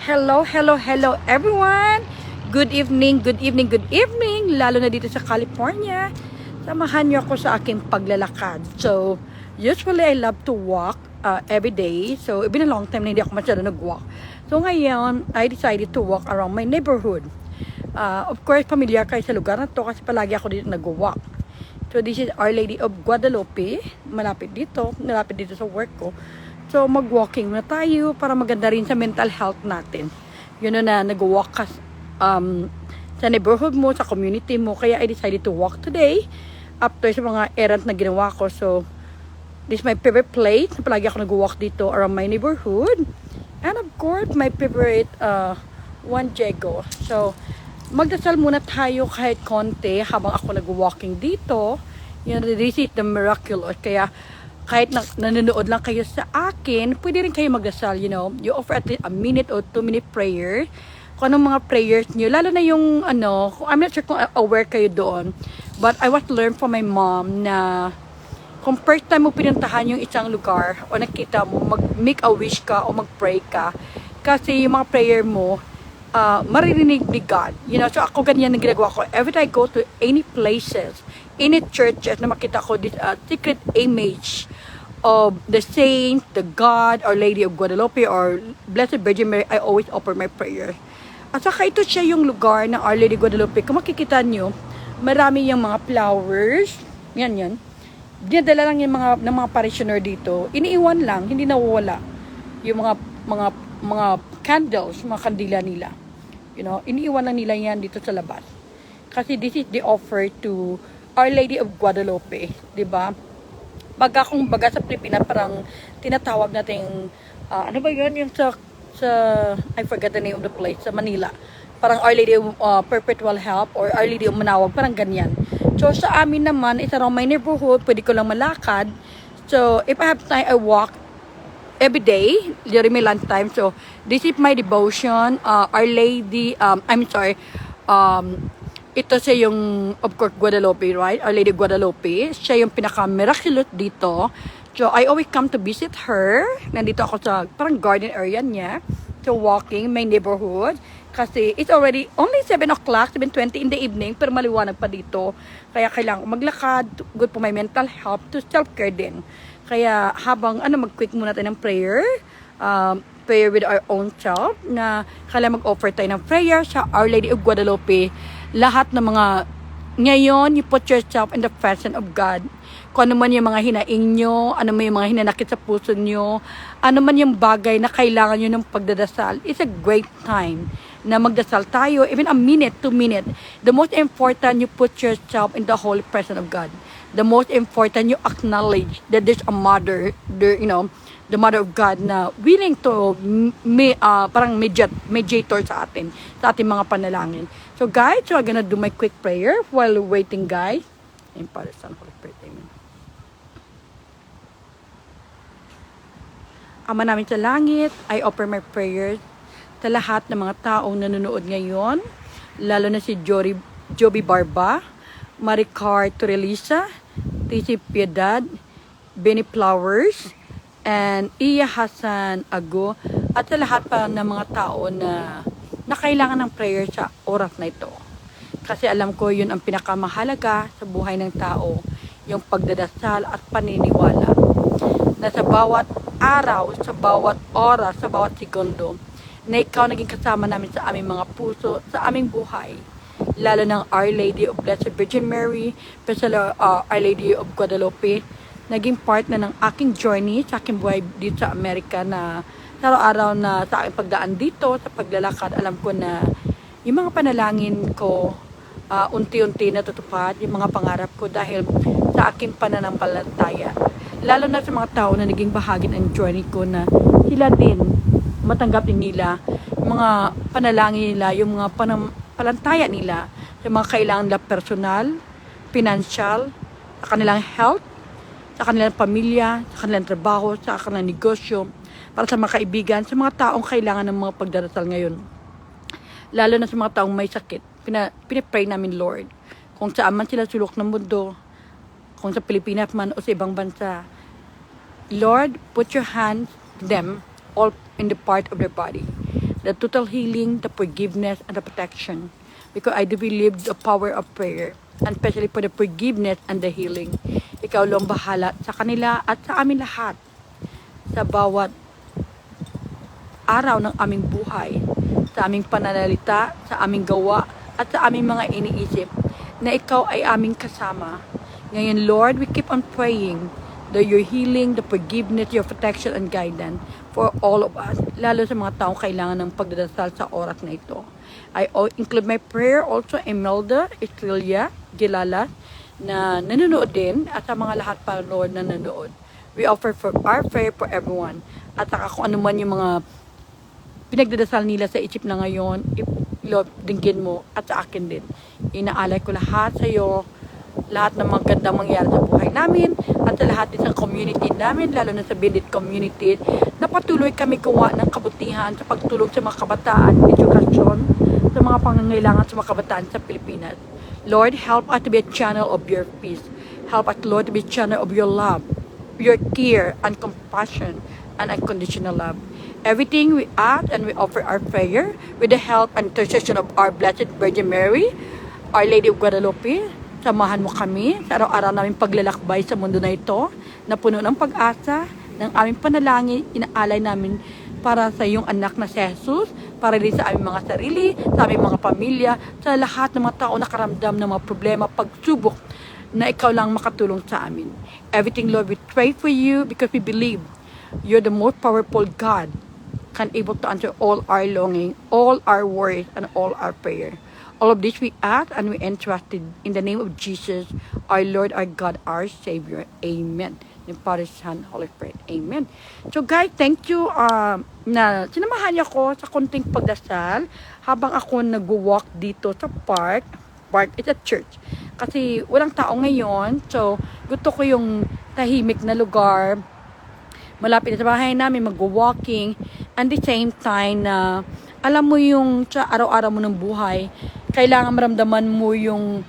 Hello, hello, hello everyone! Good evening, good evening, good evening! Lalo na dito sa California. Samahan niyo ako sa aking paglalakad. So, usually I love to walk every day. So, it's been a long time na hindi ako masyado nag-walk. So, ngayon, I decided to walk around my neighborhood. Of course, familiar kayo sa lugar na to kasi palagi ako dito nag-walk. So, this is Our Lady of Guadalupe. Malapit dito sa work ko. So, mag-walking na tayo para maganda rin sa mental health natin. Yun na, nag-walk ka sa neighborhood mo, sa community mo. Kaya I decided to walk today after sa mga errand na ginawa ko. So, this is my favorite place. Palagi ako nag-walk dito around my neighborhood. And of course, my favorite Juan Diego. So, magdasal muna tayo kahit konti habang ako nag-walking dito. Yun, this is the miraculous. Kaya, kahit nanonood lang kayo sa akin, pwede rin kayo magdasal, you know. You offer at least a minute or 2-minute prayer. Kung anong mga prayers nyo, lalo na yung, I'm not sure kung aware kayo doon. But I was learned from my mom na kung first time mo pinuntahan yung isang lugar o nakita mo, mag-make a wish ka o mag-pray ka. Kasi yung mga prayer mo, maririnig ni God. You know, so ako ganyan ang ginagawa ko. Every time I go to any places, any churches na makita ko this secret image of the saint, the God, Our Lady of Guadalupe, or Blessed Virgin Mary, I always offer my prayer. At saka ito siya yung lugar ng Our Lady Guadalupe. Kung makikita nyo, marami yung mga flowers. Yan. Dinadala lang yung ng mga parishioner dito. Iniiwan lang, hindi nawawala. Yung mga candles, mga kandila nila. You know, iniiwan lang nila yan dito sa labas. Kasi this is the offer to Our Lady of Guadalupe, 'di ba? Baga sa Pilipinas parang tinatawag nating ano ba 'yun yung sa I forgot the name of the place sa Manila. Parang Our Lady of Perpetual Help or Our Lady of Manawag, parang ganyan. So sa amin naman, it's around my neighborhood, pwede ko lang malakad. So if I have time, I walk every day during my lunch time. So this is my devotion. Our Lady, ito siya yung, of course, Guadalupe, right? Our Lady Guadalupe. Siya yung pinaka-miraculous dito. So, I always come to visit her. Nandito ako sa parang garden area niya. So, walking my neighborhood. Kasi it's already only 7 o'clock, 7:20 in the evening, pero maliwanag pa dito. Kaya kailangan ko maglakad. Good for my mental health, to self-care din. Kaya habang mag-quick muna tayo ng prayer. Prayer with our own self. Na kailangan mag-offer tayo ng prayer sa Our Lady of Guadalupe. Lahat ng mga, ngayon, you put yourself in the presence of God. Kung ano man yung mga hinaing nyo, ano man yung mga hinanakit sa puso nyo, ano man yung bagay na kailangan nyo ng pagdadasal, it's a great time na magdasal tayo, even a minute, 2 minutes. The most important, you put yourself in the holy presence of God. The most important, you acknowledge that there's a mother, the mother of God na willing to parang mediator sa atin, sa ating mga panalangin. So guys, so I'm gonna do my quick prayer while waiting, guys. And Father, Son, Holy Spirit, Amen. Ama namin sa langit, I offer my prayers sa lahat ng mga taong nanonood ngayon, lalo na si Joby Barba, Maricar Torelisa, TC Piedad, Benny Flowers, and Iya Hassan Ago, at sa lahat pa ng mga tao na kailangan ng prayer sa oras na ito. Kasi alam ko yun ang pinakamahalaga sa buhay ng tao, yung pagdadasal at paniniwala. Na sa bawat araw, sa bawat oras, sa bawat segundo, na ikaw naging kasama namin sa aming mga puso, sa aming buhay. Lalo ng Our Lady of Blessed Virgin Mary, especially Our Lady of Guadalupe, naging part na ng aking journey sa aking buhay dito sa Amerika na araw-araw na sa aking pagdaan dito, sa paglalakad, alam ko na yung mga panalangin ko unti-unti natutupad, yung mga pangarap ko dahil sa aking pananampalataya. Lalo na sa mga tao na naging bahagi ng journey ko na sila din, matanggap din nila yung mga panalangin nila, yung mga pananampalataya nila sa mga kailangan nila personal, financial, sa kanilang health, sa kanilang pamilya, sa kanilang trabaho, sa kanilang negosyo, para sa mga kaibigan, sa mga taong kailangan ng mga pagdarasal ngayon. Lalo na sa mga taong may sakit. Pinipray namin, Lord. Kung saan man sila sulok ng mundo, kung sa Pilipinas man o sa ibang bansa, Lord, put your hands to them all in the part of their body. the total healing, the forgiveness, and the protection. Because I do believe the power of prayer, and especially for the forgiveness and the healing. Ikaw lang bahala sa kanila at sa amin lahat. Sa bawat araw ng aming buhay, sa aming pananalita, sa aming gawa, at sa aming mga iniisip, na ikaw ay aming kasama. Ngayon, Lord, we keep on praying that your healing, the forgiveness, your protection, and guidance for all of us, lalo sa mga taong kailangan ng pagdadasal sa oras na ito. I include my prayer also Imelda, Estrella, Gilala, na nanonood din, at sa mga lahat pa, Lord, na nanonood. We offer for our prayer for everyone. At saka kung ano man yung mga pinagdadasal nila sa isip na ngayon, Lord, dinggin mo at sa akin din. Inaalay ko lahat sa iyo, lahat ng magandang mangyari sa buhay namin at sa lahat din sa community namin, lalo na sa Bindit community, na patuloy kami gawa ng kabutihan sa pagtulong sa mga kabataan, edukasyon, sa mga pangangailangan sa mga kabataan sa Pilipinas. Lord, help us to be a channel of your peace. Help us, Lord, to be a channel of your love, your care and compassion and unconditional love. Everything we ask and we offer our prayer with the help and intercession of our Blessed Virgin Mary, Our Lady of Guadalupe. Samahan mo kami sa araw-araw naming paglalakbay sa mundo na ito na puno ng pag-asa, ng aming panalangin, inaalay namin para sa iyong anak na si Jesus, para rin sa aming mga sarili, sa aming mga pamilya, sa lahat ng mga tao na karamdam ng mga problema, pagsubok, na ikaw lang makatulong sa amin. Everything, Lord, we pray for you because we believe you're the most powerful God, can able to answer all our longing, all our worries, and all our prayer. All of this we ask and we entrusted in the name of Jesus, our Lord, our God, our Savior. Amen. In Father, Son, Holy Spirit. Amen. So guys, thank you na sinamahan niyo ako sa konting pagdasal habang ako nag-walk dito sa park. Park is a church. Kasi walang tao ngayon. So gusto ko yung tahimik na lugar, malapit sa bahay namin, mag-walking, and the same time na alam mo yung sa araw-araw mo ng buhay, kailangan maramdaman mo yung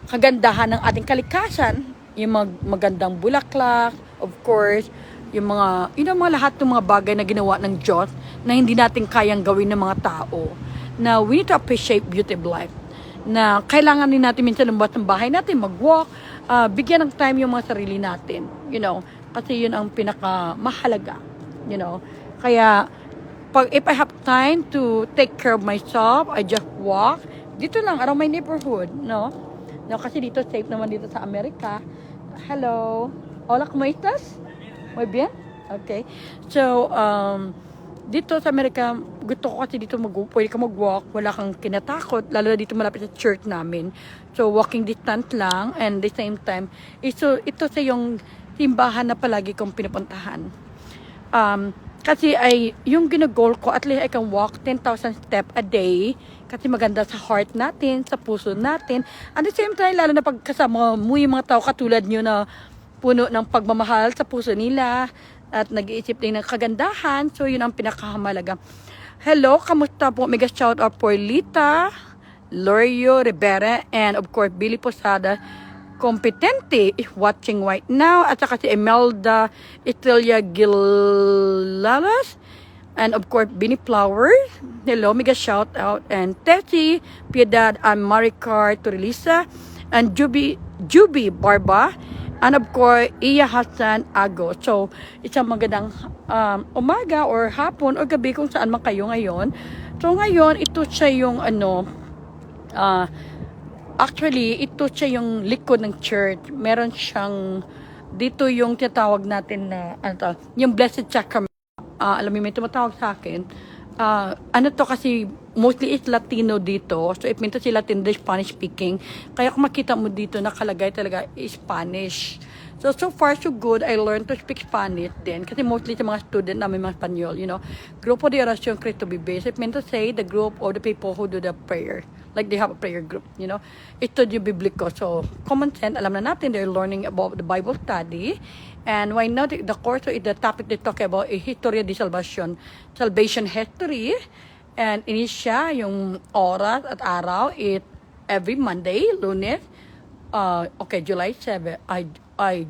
kagandahan ng ating kalikasan, yung magandang bulaklak, of course, yung mga, mga lahat ng mga bagay na ginawa ng Diyos na hindi natin kayang gawin ng mga tao, na we need to appreciate beauty of life, na kailangan din natin minsan lumabas ng bahay natin, mag-walk, bigyan ng time yung mga sarili natin, kasi yun ang pinakamahalaga, Kaya, if I have time to take care of myself, I just walk. Dito lang, around my neighborhood, no? Kasi dito, safe naman dito sa Amerika. Hello. Hola, ¿cómo estás? Muy bien? Okay. So, dito sa Amerika, gusto ko kasi dito pwede ka mag-walk, wala kang kinatakot, lalo na dito malapit sa church namin. So, walking distance lang, and the same time, ito sa yung simbahan na palagi kong pinupuntahan. Kasi ay, yung ginagol ko, at least I can walk 10,000 steps a day, kasi maganda sa heart natin, sa puso natin. At the same time, lalo na pagkasama mo yung mga tao katulad nyo na puno ng pagmamahal sa puso nila, at nag-iisip din ng kagandahan. So, yun ang pinakamahalaga. Hello, kamusta po? Mega shout out for Lita, Lorio Rivera, and of course, Billy Posada, Competente is watching right now. At saka si Imelda Estrella Gilalas. And of course, Binny Flowers. Hello, mega shout out. And Tessie, Piedad, and Maricar Turilisa. And Juby Barba. And of course, Iya Hassan Ago. So, isang magandang umaga or hapon or gabi kung saan man kayo ngayon. So, ngayon, ito siya yung actually, ito siya yung likod ng church. Meron siyang, dito yung tinatawag natin na, yung Blessed Sacrament. Alam mo, may tumatawag sa akin. To kasi, mostly is Latino dito. So, it means sila Latino, Spanish speaking. Kaya kung makita mo dito, nakalagay talaga Spanish. So far, so good. I learned to speak Spanish din. Kasi mostly sa mga student namin mga Espanyol, Grupo de Oración Cristo Vive. So, it meant to say, the group of the people who do the prayer. Like they have a prayer group, Estudio Biblico. So, common sense, alam na natin, they're learning about the Bible study. And why not, the course is the topic they talk about is Historia de Salvación. Salvation history. And inisya yung oras at araw, every Monday, Lunes, July 7,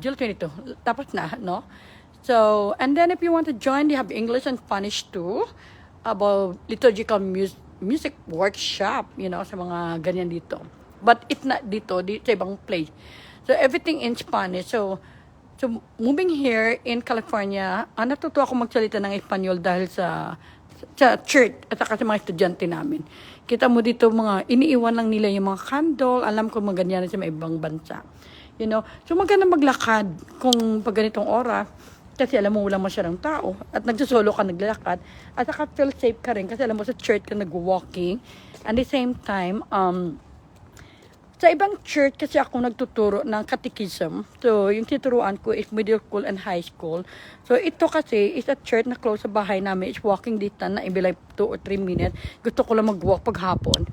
July 22, tapos na, no? So, and then if you want to join, they have English and Spanish too. about liturgical music workshop, sa mga ganyan dito. But it's not dito, sa ibang place. So, everything in Spanish. So moving here in California, natuto ako magsalita ng Espanyol dahil sa church at saka sa mga estudyante namin. Kita mo dito, iniiwan lang nila yung mga candle. Alam ko maganyan sa mga ibang bansa. So maganda maglakad kung pag ganitong oras. Kasi alam mo, wala masyadong tao. At nagsasolo ka naglalakad. At saka feel safe ka rin. Kasi alam mo, sa church ka nag-walking. And the same time, sa ibang church kasi ako nagtuturo ng catechism. So, yung tinuruan ko is middle school and high school. So, ito kasi is a church na close sa bahay namin. It's walking distance na ibi like 2 or 3 minutes. Gusto ko lang mag-walk paghapon.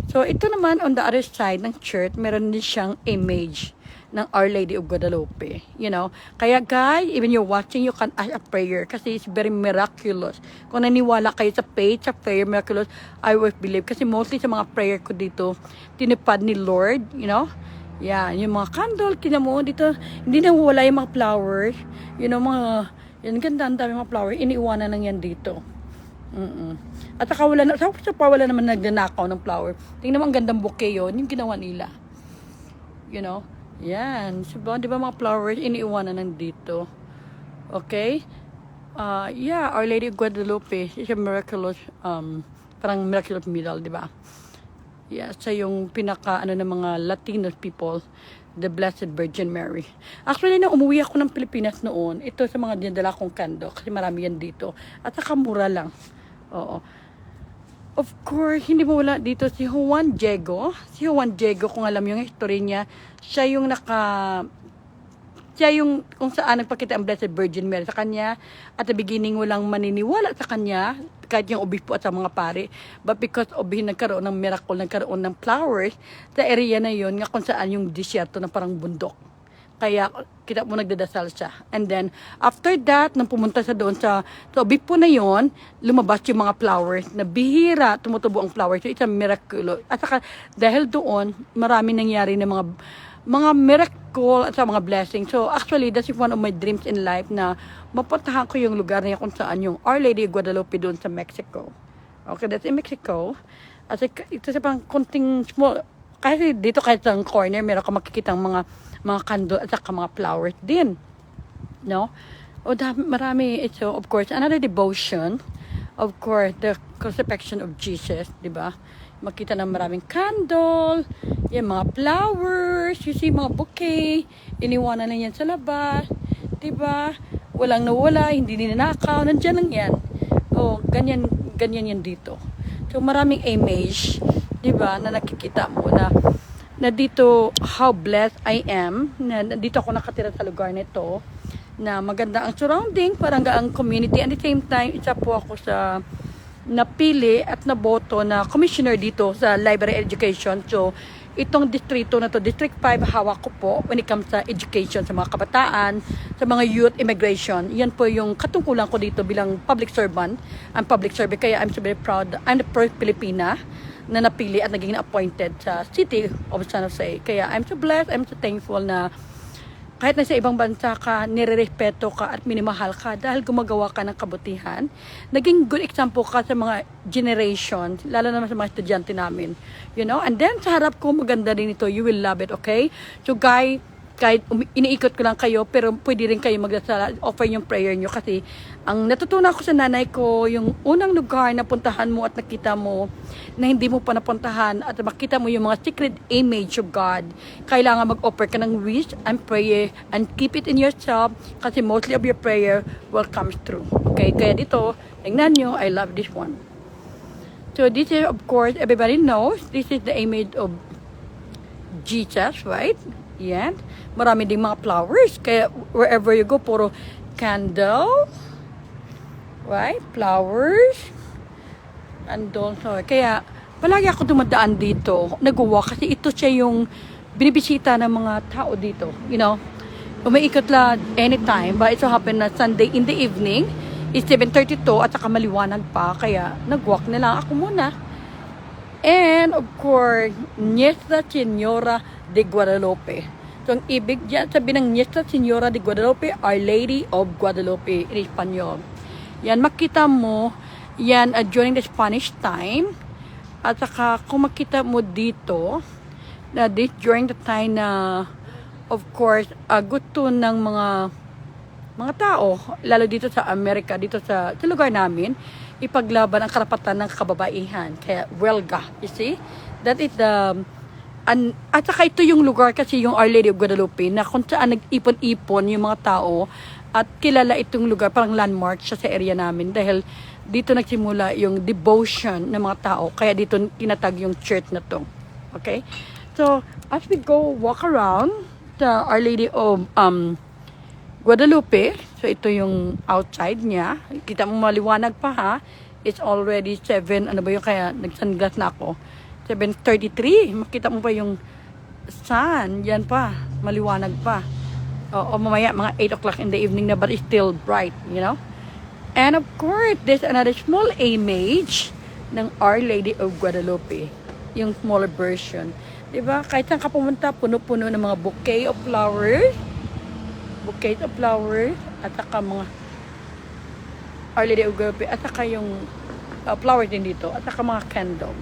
So, ito naman on the other side ng church, meron din siyang image ng Our Lady of Guadalupe. Kaya guys, even you're watching, you can ask a prayer kasi it's very miraculous. Kung naniwala kayo sa faith, sa prayer, miraculous, I will believe. Kasi mostly sa mga prayer ko dito, tinipad ni Lord, Yan, yung mga candle, tina mo dito, hindi na wala yung mga flowers. Yan, ganda, ang dami mga flowers, iniiwanan lang yan dito. At saka wala naman nagnanakaw ng flower. Tingnan mo ang gandang bouquet yun, yung ginawa nila. Yan. So, di ba mga flowers, iniiwanan nandito. Okay? Yeah, Our Lady of Guadalupe is a miraculous, parang miraculous middle, di ba? Yeah, sa yung pinaka, ng mga Latino people, the Blessed Virgin Mary. Actually, nung umuwi ako ng Pilipinas noon, ito sa mga dinadala kong kando, kasi marami yan dito. At saka mura lang. Oo. Of course, hindi mo wala dito si Juan Diego. Si Juan Diego, kung alam yung history niya, siya yung kung saan nagpakita ang Blessed Virgin Mary sa kanya. At the beginning, walang maniniwala sa kanya, kahit yung obispo at sa mga pare. But because of nagkaroon ng miracle, nagkaroon ng flowers, sa area na yun, nga kung saan yung disyerto na parang bundok. Kaya, kita mo nagdadasal siya. And then, after that, nang pumunta sa doon sa obispo na yon, lumabas yung mga flowers, na bihira, tumutubo ang flowers. So, it's a miracle. At saka, dahil doon, marami nangyari na mga miracle at sa mga blessings. So, actually, that's one of my dreams in life na mapuntahan ko yung lugar na kung saan yung Our Lady of Guadalupe doon sa Mexico. Okay, that's in Mexico. At ito sa pang konting small, kasi dito kahit sa corner, meron ka makikita mga candle at saka mga flowers din. Marami ito. Of course, another devotion. Of course, the crucifixion of Jesus, di ba? Makita ng maraming candle, yung mga flowers, you see, mga bouquet, iniwanan na yan sa labas, di ba? Walang nawala, hindi ninanakaw, nandiyan lang yan. Ganyan yan dito. So, maraming image, di ba, na nakikita mo na dito, how blessed I am, na dito ako nakatira sa lugar nito, na maganda ang surrounding, parang ang community. And at the same time, isa po ako sa napili at naboto na commissioner dito sa library education. So, itong distrito na to, District 5, hawak ko po when it comes sa education sa mga kabataan, sa mga youth immigration. Yan po yung katungkulan ko dito bilang public servant and public servant. Kaya I'm so very proud. I'm the first Filipina na napili at naging appointed sa City of San Jose. Kaya I'm so blessed, I'm so thankful na kahit nasa ibang bansa ka, nirerespeto ka at minimahal ka dahil gumagawa ka ng kabutihan. Naging good example ka sa mga generation, lalo naman sa mga estudyante namin. And then sa harap ko, maganda rin ito. You will love it, okay? So guys, kahit iniikot ko lang kayo, pero pwede rin kayo magdasal, offer yung prayer nyo kasi ang natutunan ko sa nanay ko, yung unang lugar na puntahan mo at nakita mo na hindi mo pa napuntahan at makita mo yung mga secret image of God, kailangan mag-offer ka ng wish and prayer and keep it in yourself kasi mostly of your prayer will come through. Okay, kaya dito, tingnan nyo, I love this one. So this is, of course, everybody knows, this is the image of Jesus, right? Yan. Marami ding mga flowers. Kaya wherever you go, puro candle. Right? Flowers. And also, kaya palagi ako dumadaan dito. Nag-walk kasi ito siya yung binibisita ng mga tao dito. Umiikot lang anytime. But it so happen na Sunday in the evening is 7:32 at saka maliwanag pa. Kaya nag-walk na lang ako muna. And of course, Nuestra Señora de Guadalupe. So, ang ibig dyan, sabi ng Nuestra Señora de Guadalupe, Our Lady of Guadalupe in Espanyol. Yan, makita mo Yan, during the Spanish time. At saka, kung makita mo dito, na during the time na, of course, gusto ng mga tao, lalo dito sa Amerika, dito sa lugar namin, ipaglaban ang karapatan ng kababaihan. Kaya, welga, you see? That is the, at saka ito yung lugar kasi yung Our Lady of Guadalupe na kung saan nag-ipon-ipon yung mga tao at kilala itong lugar, parang landmark siya sa area namin dahil dito nagsimula yung devotion ng mga tao. Kaya dito tinatag yung church na to. Okay? So, as we go walk around the Our Lady of Guadalupe, so ito yung outside niya. Kita mo maliwanag pa ha. It's already 7, ano ba yung kaya nagsunglass na ako. 7:33. Makita mo pa yung sun. Yan pa. Maliwanag pa. O mamaya mga 8 o'clock in the evening na but it's still bright, you know. And of course, there's another small image ng Our Lady of Guadalupe. Yung smaller version. Diba? Kahit saan ka pumunta, puno-puno ng mga bouquet of flowers. Bouquet of flowers. At saka mga Our Lady of Guadalupe. At saka yung flowers din dito. At saka mga candle.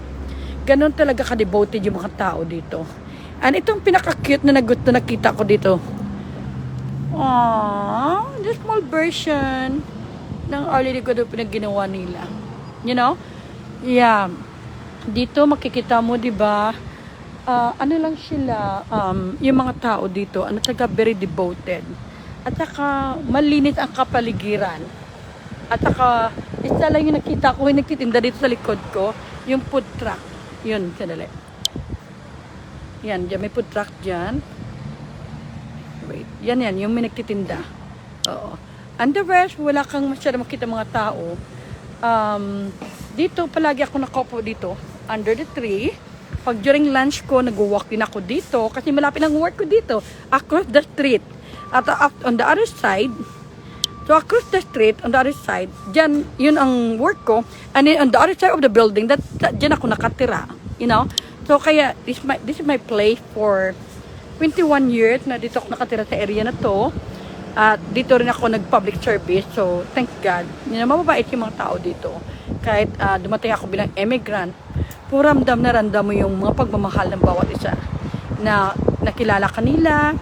Ganon talaga ka-devoted yung mga tao dito. And itong pinaka-cute na nakita ko dito. Aww, the small version ng Our Lady of Guadalupe na ginawa nila. You know? Yeah. Dito makikita mo, di ba? Ano lang sila, yung mga tao dito, talaga very devoted. At saka, malinis ang kapaligiran. At saka, isa lang yung nakita ko, yung nagtitinda dito sa likod ko, yung food truck. Yun, sandali. Yan, dyan, may food truck dyan. Wait, yan, yung may nagtitinda. Oo. And the rest, wala kang masyadong makita mga tao. Dito, palagi ako nakaupo dito, under the tree. Pag during lunch ko, nag-walk din ako dito, kasi malapit ang work ko dito, across the street. At on the other side, so across the street, on the other side, dyan, yun ang work ko. And then on the other side of the building, dyan ako nakatira. You know? So kaya, this is my place for 21 years na dito ako nakatira sa area na to. At dito rin ako nag-public service. So, thank God. You know, mababait yung mga tao dito. Kahit dumating ako bilang immigrant, ramdam na ramdam mo yung mga pagmamahal ng bawat isa. Na nakilala kanila.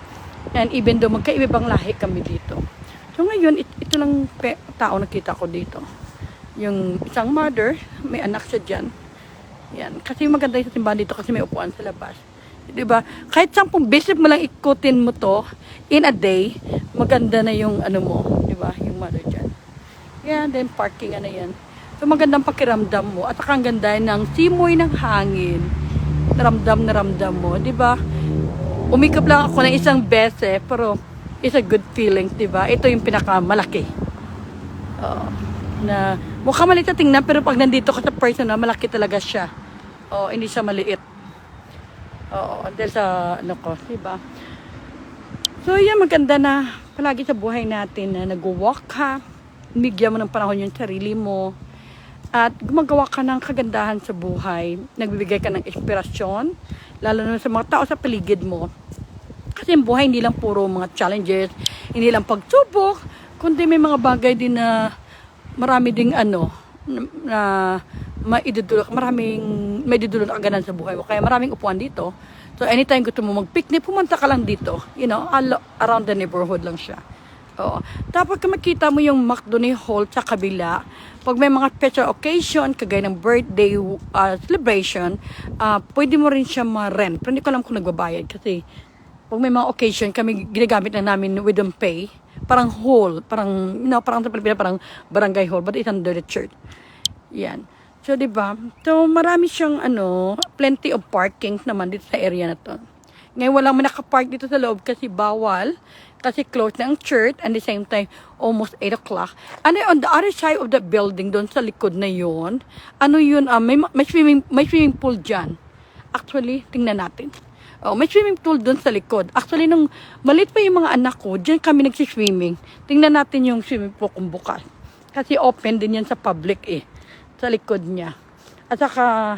And even though magkaibang lahi kami dito. So ngayon, ito lang tao nakita ko dito. Yung isang mother, may anak siya dyan. Yan. Kasi maganda yung simbahan dito kasi may upuan sa labas. Diba? Kahit 10 beses mo lang ikutin mo to in a day, maganda na yung ano mo. Diba? Yung mother dyan. Yan. Then parking ano yan. So magandang pakiramdam mo. At saka ang ganda ng simoy ng hangin. Naramdam mo. Diba? Umikap lang ako ng isang beses, pero it's a good feeling, diba? Ito yung pinakamalaki. Na mukha maliit na tingnan, pero pag nandito ka sa personal, malaki talaga siya. Hindi siya maliit. Dahil sa, diba? So, yan, maganda na palagi sa buhay natin na nag-walk ka, bigyan mo ng panahon yung sarili mo, at gumagawa ka ng kagandahan sa buhay, nagbibigay ka ng inspirasyon, lalo na sa mga tao sa paligid mo. Kasi yung buhay hindi lang puro mga challenges, hindi lang pagsubok, kundi may mga bagay din na marami ding na maidudulot, may dudulot na kaganan sa buhay mo. Kaya maraming upuan dito. So anytime gusto mo mag-picnic, pumunta ka lang dito. You know, around the neighborhood lang siya. Oo. Tapos kung makita mo yung McDonald's Hall sa kabila, pag may mga special occasion, kagaya ng birthday celebration, pwede mo rin siya ma-rent. Pero hindi ko alam kung nagbabayad kasi pag may mga occasion, kami ginagamit na namin with them pay. Parang hall, parang sa Pilipinas, parang barangay hall, but it's under the church. Yan. So, diba? So, marami siyang, plenty of parking naman dito sa area na to. Ngayon, walang nakapark dito sa loob kasi bawal. Kasi close na ang church and the same time, almost 8 o'clock. And then, on the other side of the building, doon sa likod na yun, may swimming pool dyan. Actually, tingnan natin. May swimming pool doon sa likod. Actually, nung malit pa yung mga anak ko, dyan kami nagsiswimming. Tingnan natin yung swimming pool kung bukas. Kasi open din yan sa public sa likod niya. At saka,